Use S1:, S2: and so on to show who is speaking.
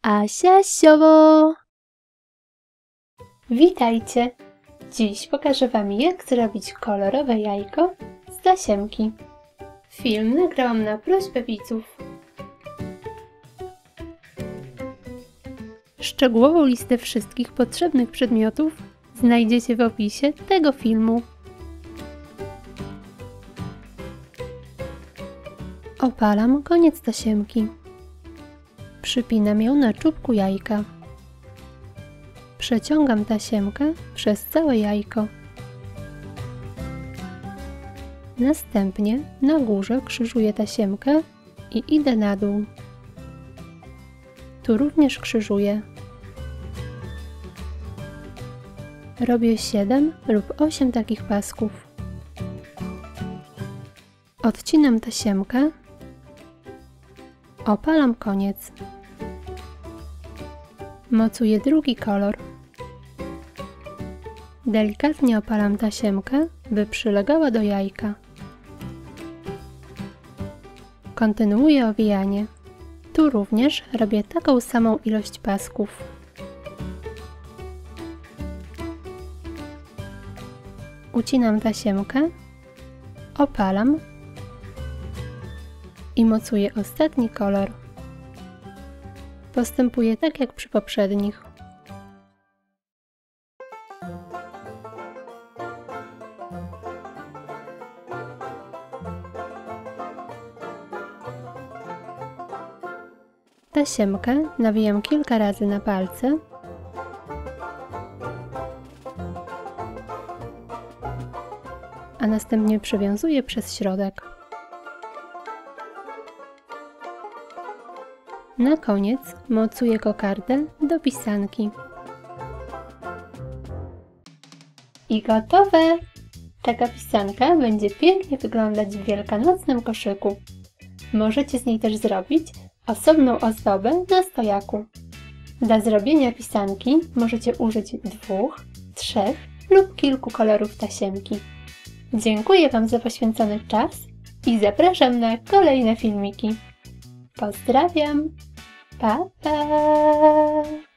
S1: Asia Siowo! Witajcie! Dziś pokażę Wam, jak zrobić kolorowe jajko z tasiemki. Film nagrałam na prośbę widzów. Szczegółową listę wszystkich potrzebnych przedmiotów znajdziecie w opisie tego filmu. Opalam koniec tasiemki. Przypinam ją na czubku jajka. Przeciągam tasiemkę przez całe jajko. Następnie na górze krzyżuję tasiemkę i idę na dół. Tu również krzyżuję. Robię 7 lub 8 takich pasków. Odcinam tasiemkę. Opalam koniec. Mocuję drugi kolor. Delikatnie opalam tasiemkę, by przylegała do jajka. Kontynuuję owijanie. Tu również robię taką samą ilość pasków. Ucinam tasiemkę, opalam i mocuję ostatni kolor. Postępuję tak jak przy poprzednich. Tasiemkę nawijam kilka razy na palce. A następnie przywiązuję przez środek. Na koniec mocuję kokardę do pisanki. I gotowe! Taka pisanka będzie pięknie wyglądać w wielkanocnym koszyku. Możecie z niej też zrobić osobną ozdobę na stojaku. Do zrobienia pisanki możecie użyć 2, 3 lub kilku kolorów tasiemki. Dziękuję Wam za poświęcony czas i zapraszam na kolejne filmiki. Pozdrawiam! Pa, pa!